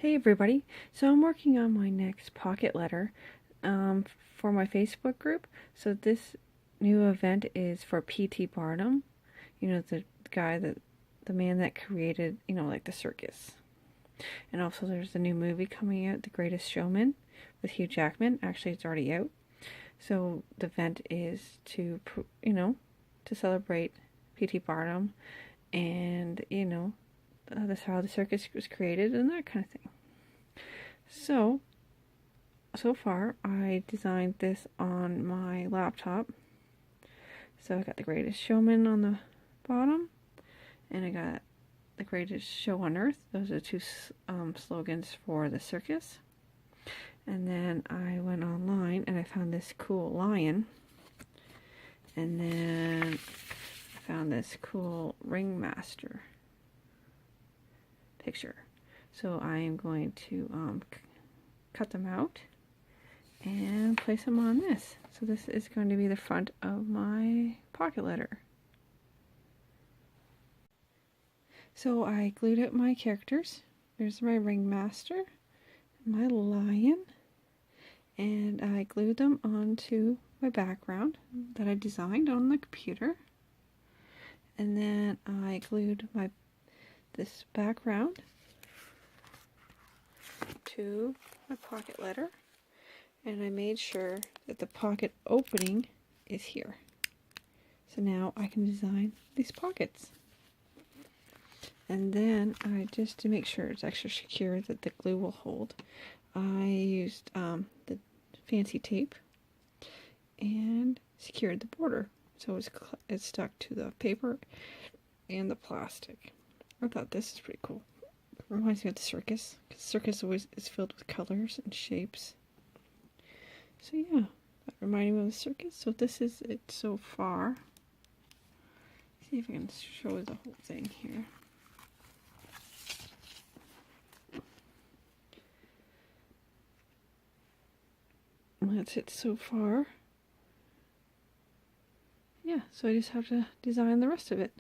Hey everybody, so I'm working on my next pocket letter for my Facebook group. So this new event is for P.T. Barnum, the guy the man that created, like the circus. And also there's a new movie coming out, The Greatest Showman, with Hugh Jackman. Actually, it's already out. So the event is to celebrate P.T. Barnum and, that's how the circus was created and that kind of thing. So far I designed this on my laptop. So I got The Greatest Showman on the bottom, and I got The Greatest Show on Earth. Those are two slogans for the circus. And then I went online and I found this cool lion. And then I found this cool ringmaster picture. So I am going to cut them out and place them on this. So this is going to be the front of my pocket letter. So I glued up my characters. There's my ringmaster, my lion, and I glued them onto my background that I designed on the computer. And then I glued this background to my pocket letter, and I made sure that the pocket opening is here. So now I can design these pockets. And then just to make sure it's extra secure that the glue will hold, I used the fancy tape and secured the border so it's stuck to the paper and the plastic. I thought this is pretty cool. It reminds me of the circus, because the circus always is filled with colors and shapes. So yeah, that reminded me of the circus. So this is it so far. See if I can show the whole thing here. And that's it so far. Yeah, so I just have to design the rest of it.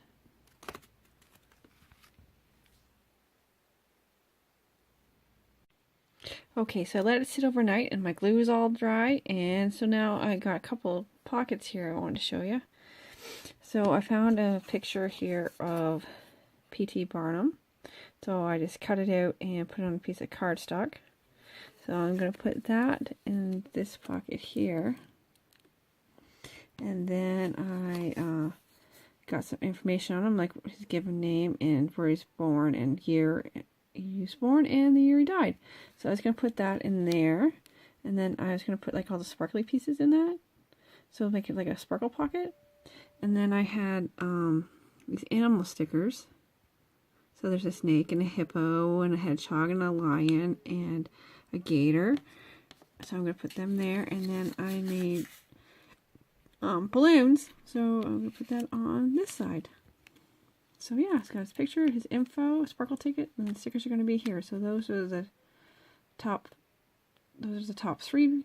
Okay, so I let it sit overnight and my glue is all dry, and so now I got a couple of pockets here I wanted to show you. So I found a picture here of P.T. Barnum. So I just cut it out and put it on a piece of cardstock. So I'm going to put that in this pocket here. And then I got some information on him, like his given name and where he's born and year he was born and the year he died. So I was going to put that in there, and then I was going to put like all the sparkly pieces in that, so make it like a sparkle pocket. And then I had these animal stickers. So there's a snake and a hippo and a hedgehog and a lion and a gator. So I'm going to put them there, and then I made balloons, so I'm going to put that on this side. So yeah, it's got his picture, his info, a sparkle ticket, and the stickers are going to be here. So those are the top three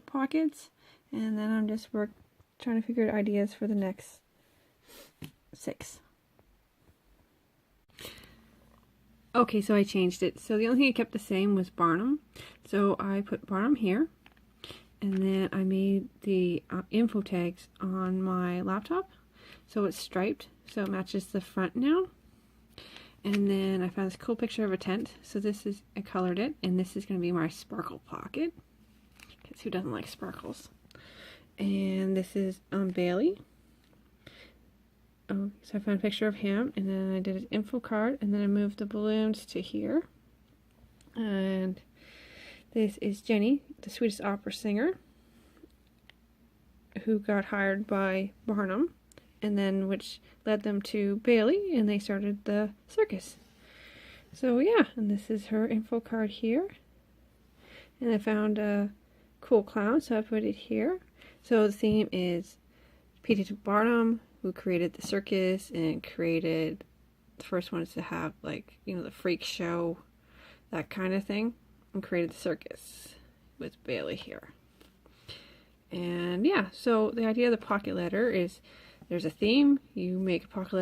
pockets, and then I'm just trying to figure out ideas for the next 6. Okay, so I changed it. So the only thing I kept the same was Barnum. So I put Barnum here, and then I made the info tags on my laptop. So it's striped, so it matches the front now. And then I found this cool picture of a tent. So I colored it, and this is going to be my sparkle pocket, because who doesn't like sparkles? And this is Bailey. Oh, so I found a picture of him, and then I did his info card, and then I moved the balloons to here. And this is Jenny, the Swedish opera singer, who got hired by Barnum, and then which led them to Bailey, and they started the circus. So yeah, and this is her info card here. And I found a cool clown, so I put it here. So the theme is P.T. Barnum, who created the circus and created the first ones to have, like, the freak show, that kind of thing, and created the circus with Bailey here. And yeah, so the idea of the pocket letter is there's a theme, you make a pocket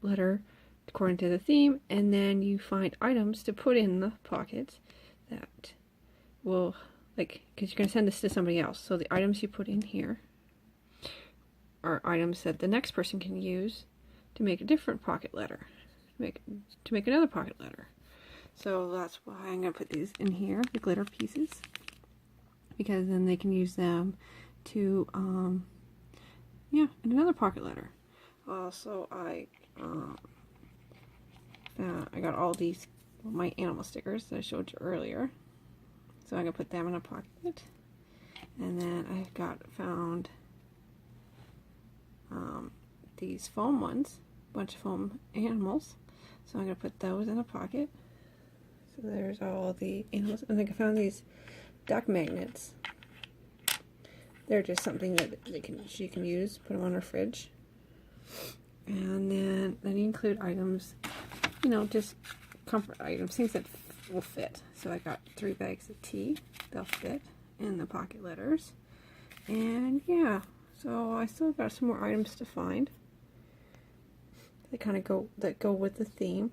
letter according to the theme, and then you find items to put in the pockets that will, like, because you're going to send this to somebody else, so the items you put in here are items that the next person can use to make a different pocket letter, to make another pocket letter. So that's why I'm going to put these in here, the glitter pieces, because then they can use them to, yeah, in another pocket letter. Also, I got all these, my animal stickers that I showed you earlier. So I'm going to put them in a pocket. And then I found these foam ones, a bunch of foam animals. So I'm going to put those in a pocket. So there's all the animals. I think I found these duck magnets. They're just something that she can use, put them on her fridge. And then you include items, you know, just comfort items, things that will fit. So I got 3 bags of tea. They'll fit in the pocket letters. And yeah, so I still got some more items to find. They kind of go with the theme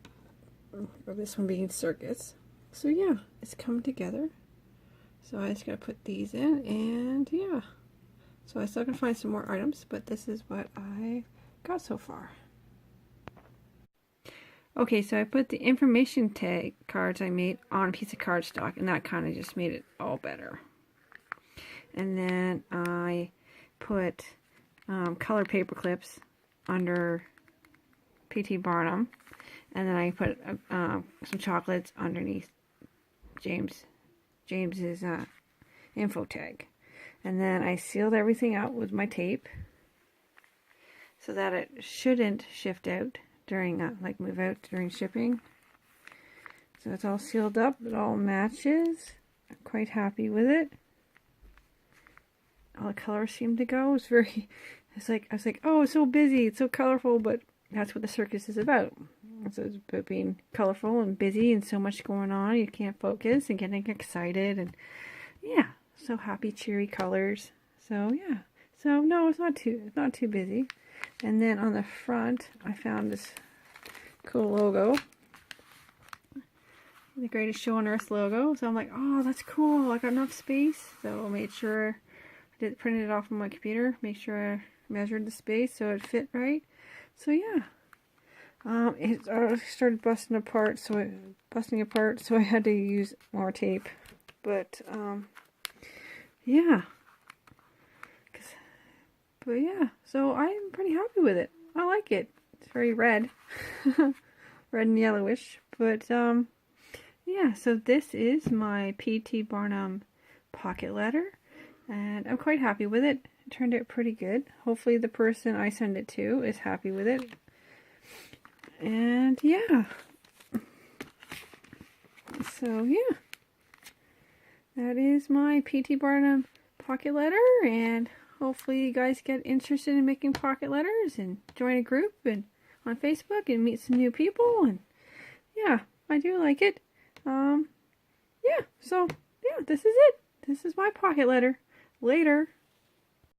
of this one being Circus. So yeah, it's come together. So I just gotta put these in, and yeah. So I still can find some more items, but this is what I got so far. Okay, so I put the information tag cards I made on a piece of cardstock, and that kind of just made it all better. And then I put colored paper clips under P.T. Barnum, and then I put some chocolates underneath James's info tag. And then I sealed everything out with my tape so that it shouldn't shift out during, like move out during shipping. So it's all sealed up, it all matches. I'm quite happy with it. All the colors seem to go. I was like, oh, it's so busy, it's so colorful, but that's what the circus is about. So it's about being colorful and busy and so much going on, you can't focus, and getting excited, and yeah. So happy, cheery colors. So yeah. So no, it's not too busy. And then on the front, I found this cool logo, the Greatest Show on Earth logo. So I'm like, oh, that's cool. I got enough space. So I made sure I printed it off on my computer. Make sure I measured the space so it fit right. So yeah. It started busting apart. So I had to use more tape. But yeah. But yeah, so I'm pretty happy with it. I like it. It's very red. Red and yellowish. But yeah, so this is my P.T. Barnum pocket letter. And I'm quite happy with it. It turned out pretty good. Hopefully the person I send it to is happy with it. And yeah. So yeah. That is my P.T. Barnum pocket letter, and hopefully you guys get interested in making pocket letters and join a group and on Facebook and meet some new people, and yeah, I do like it. Yeah, so yeah, this is it. This is my pocket letter. Later.